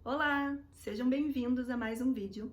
Olá, sejam bem-vindos a mais um vídeo.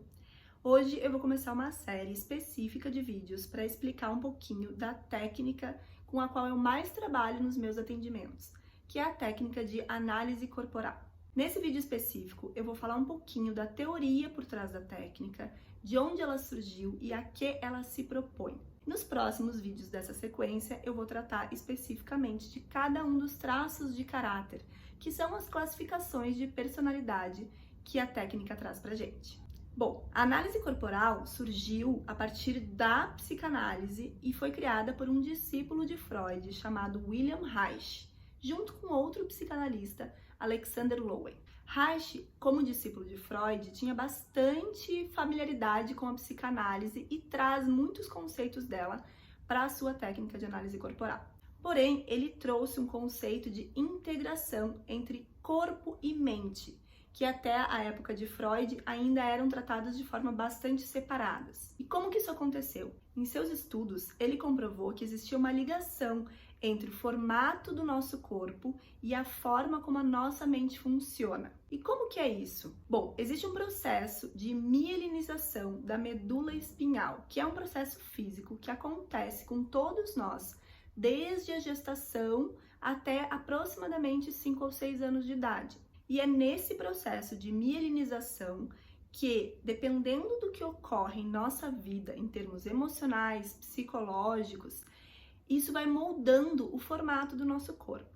Hoje eu vou começar uma série específica de vídeos para explicar um pouquinho da técnica com a qual eu mais trabalho nos meus atendimentos, que é a técnica de análise corporal. Nesse vídeo específico, eu vou falar um pouquinho da teoria por trás da técnica, de onde ela surgiu e a que ela se propõe. Nos próximos vídeos dessa sequência, eu vou tratar especificamente de cada um dos traços de caráter, que são as classificações de personalidade que a técnica traz pra gente. Bom, a análise corporal surgiu a partir da psicanálise e foi criada por um discípulo de Freud chamado William Reich, junto com outro psicanalista, Alexander Lowen. Reich, como discípulo de Freud, tinha bastante familiaridade com a psicanálise e traz muitos conceitos dela para a sua técnica de análise corporal. Porém, ele trouxe um conceito de integração entre corpo e mente, que até a época de Freud ainda eram tratados de forma bastante separadas. E como que isso aconteceu? Em seus estudos, ele comprovou que existia uma ligação entre o formato do nosso corpo e a forma como a nossa mente funciona. E como que é isso? Bom, existe um processo de mielinização da medula espinhal, que é um processo físico que acontece com todos nós, desde a gestação até aproximadamente 5 ou 6 anos de idade. E é nesse processo de mielinização que, dependendo do que ocorre em nossa vida, em termos emocionais, psicológicos, isso vai moldando o formato do nosso corpo.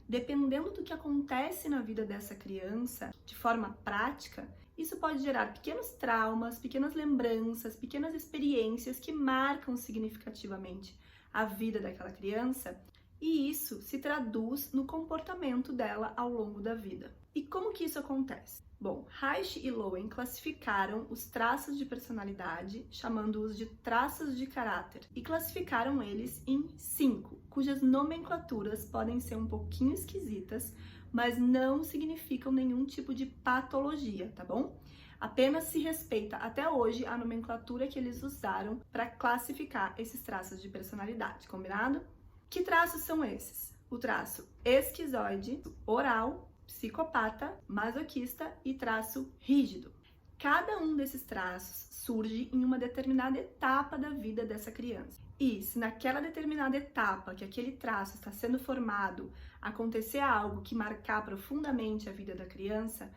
Dependendo do que acontece na vida dessa criança, de forma prática, isso pode gerar pequenos traumas, pequenas lembranças, pequenas experiências que marcam significativamente a vida daquela criança, e isso se traduz no comportamento dela ao longo da vida. E como que isso acontece? Bom, Reich e Lowen classificaram os traços de personalidade, chamando-os de traços de caráter, e classificaram eles em 5, cujas nomenclaturas podem ser um pouquinho esquisitas, mas não significam nenhum tipo de patologia, tá bom? Apenas se respeita até hoje a nomenclatura que eles usaram para classificar esses traços de personalidade, combinado? Que traços são esses? O traço esquizoide, oral, psicopata, masoquista e traço rígido. Cada um desses traços surge em uma determinada etapa da vida dessa criança. E se naquela determinada etapa que aquele traço está sendo formado, acontecer algo que marcar profundamente a vida da criança,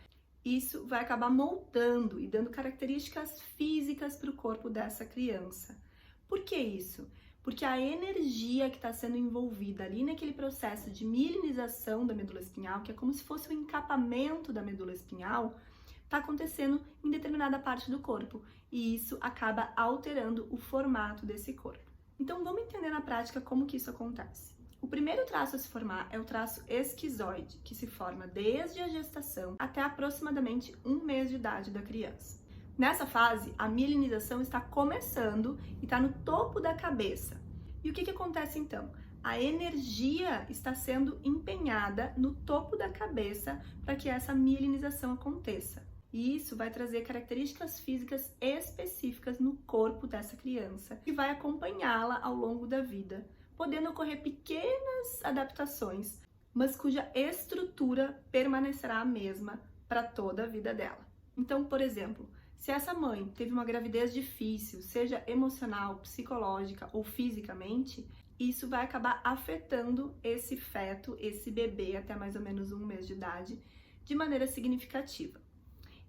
isso vai acabar moldando e dando características físicas para o corpo dessa criança. Por que isso? Porque a energia que está sendo envolvida ali naquele processo de mielinização da medula espinhal, que é como se fosse o encapamento da medula espinhal, está acontecendo em determinada parte do corpo, e isso acaba alterando o formato desse corpo. Então vamos entender na prática como que isso acontece. O primeiro traço a se formar é o traço esquizoide, que se forma desde a gestação até aproximadamente 1 mês de idade da criança. Nessa fase, a mielinização está começando e está no topo da cabeça. E o que acontece então? A energia está sendo empenhada no topo da cabeça para que essa mielinização aconteça. E isso vai trazer características físicas específicas no corpo dessa criança e vai acompanhá-la ao longo da vida, podendo ocorrer pequenas adaptações, mas cuja estrutura permanecerá a mesma para toda a vida dela. Então, por exemplo, se essa mãe teve uma gravidez difícil, seja emocional, psicológica ou fisicamente, isso vai acabar afetando esse feto, esse bebê até mais ou menos 1 mês de idade, de maneira significativa.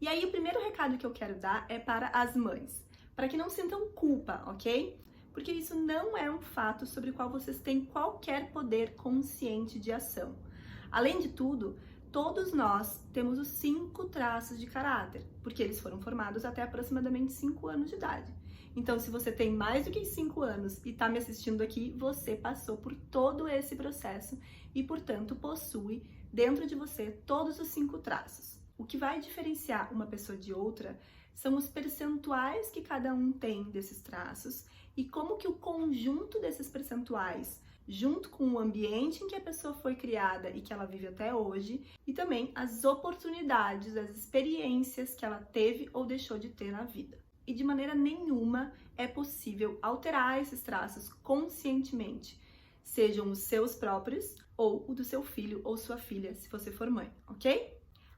E aí o primeiro recado que eu quero dar é para as mães, para que não sintam culpa, ok? Porque isso não é um fato sobre o qual vocês têm qualquer poder consciente de ação. Além de tudo, todos nós temos os 5 traços de caráter, porque eles foram formados até aproximadamente 5 anos de idade. Então, se você tem mais do que 5 anos e está me assistindo aqui, você passou por todo esse processo e, portanto, possui dentro de você todos os 5 traços. O que vai diferenciar uma pessoa de outra são os percentuais que cada um tem desses traços e como que o conjunto desses percentuais, junto com o ambiente em que a pessoa foi criada e que ela vive até hoje, e também as oportunidades, as experiências que ela teve ou deixou de ter na vida. E de maneira nenhuma é possível alterar esses traços conscientemente, sejam os seus próprios ou o do seu filho ou sua filha, se você for mãe, ok?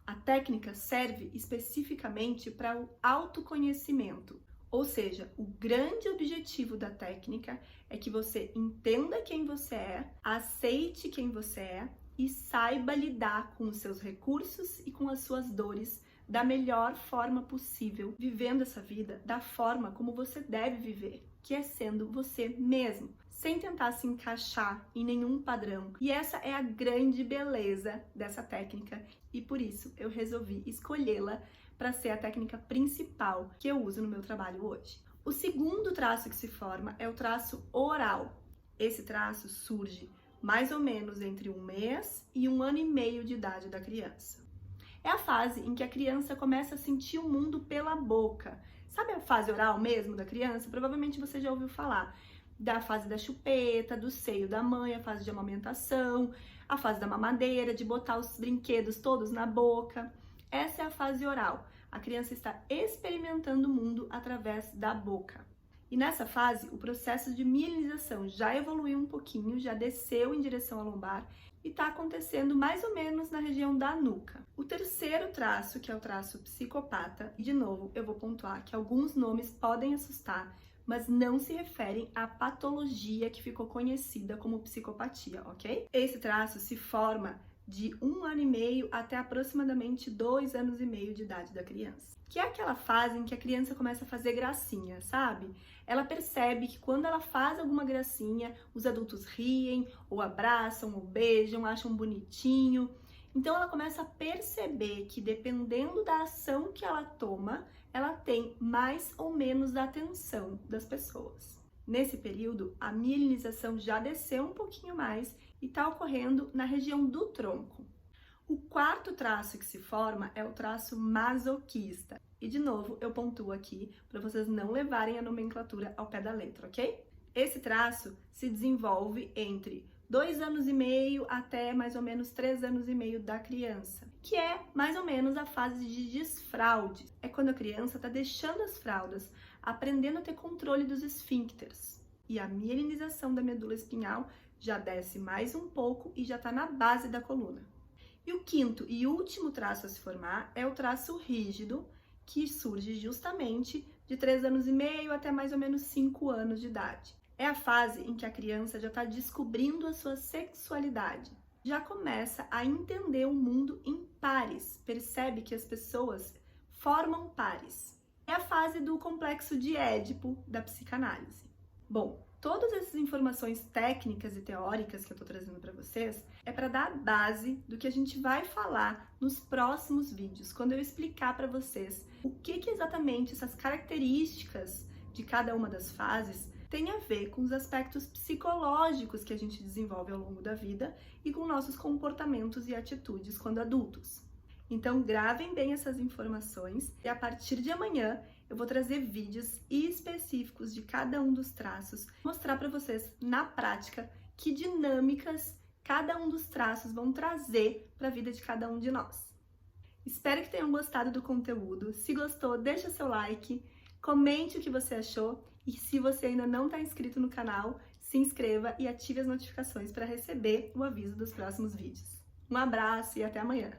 A técnica serve especificamente para o autoconhecimento, ou seja, o grande objetivo da técnica é que você entenda quem você é, aceite quem você é e saiba lidar com os seus recursos e com as suas dores da melhor forma possível, vivendo essa vida da forma como você deve viver, que é sendo você mesmo, sem tentar se encaixar em nenhum padrão. E essa é a grande beleza dessa técnica e por isso eu resolvi escolhê-la para ser a técnica principal que eu uso no meu trabalho hoje. O segundo traço que se forma é o traço oral. Esse traço surge mais ou menos entre 1 mês e 1 ano e meio de idade da criança. É a fase em que a criança começa a sentir o mundo pela boca. Sabe a fase oral mesmo da criança? Provavelmente você já ouviu falar da fase da chupeta, do seio da mãe, a fase de amamentação, a fase da mamadeira, de botar os brinquedos todos na boca. Essa é a fase oral. A criança está experimentando o mundo através da boca. E nessa fase, o processo de mielinização já evoluiu um pouquinho, já desceu em direção à lombar e está acontecendo mais ou menos na região da nuca. O terceiro traço, que é o traço psicopata, e de novo eu vou pontuar que alguns nomes podem assustar, mas não se referem à patologia que ficou conhecida como psicopatia, ok? Esse traço se forma de 1 ano e meio até aproximadamente 2 anos e meio de idade da criança. Que é aquela fase em que a criança começa a fazer gracinha, sabe? Ela percebe que quando ela faz alguma gracinha, os adultos riem, ou abraçam, ou beijam, acham bonitinho. Então ela começa a perceber que dependendo da ação que ela toma, ela tem mais ou menos da atenção das pessoas. Nesse período, a mielinização já desceu um pouquinho mais e está ocorrendo na região do tronco. O quarto traço que se forma é o traço masoquista. E de novo, eu pontuo aqui para vocês não levarem a nomenclatura ao pé da letra, ok? Esse traço se desenvolve entre 2 anos e meio até mais ou menos 3 anos e meio da criança, que é mais ou menos a fase de desfraude. É quando a criança está deixando as fraldas, aprendendo a ter controle dos esfíncteres. E a mielinização da medula espinhal já desce mais um pouco e já está na base da coluna. E o quinto e último traço a se formar é o traço rígido, que surge justamente de 3 anos e meio até mais ou menos 5 anos de idade. É a fase em que a criança já está descobrindo a sua sexualidade, já começa a entender o mundo em pares, percebe que as pessoas formam pares. É a fase do complexo de Édipo da psicanálise. Bom, todas essas informações técnicas e teóricas que eu estou trazendo para vocês é para dar a base do que a gente vai falar nos próximos vídeos, quando eu explicar para vocês o que exatamente essas características de cada uma das fases tem a ver com os aspectos psicológicos que a gente desenvolve ao longo da vida e com nossos comportamentos e atitudes quando adultos. Então, gravem bem essas informações e a partir de amanhã eu vou trazer vídeos específicos de cada um dos traços, mostrar para vocês na prática que dinâmicas cada um dos traços vão trazer para a vida de cada um de nós. Espero que tenham gostado do conteúdo. Se gostou, deixa seu like, comente o que você achou e se você ainda não está inscrito no canal, se inscreva e ative as notificações para receber o aviso dos próximos vídeos. Um abraço e até amanhã!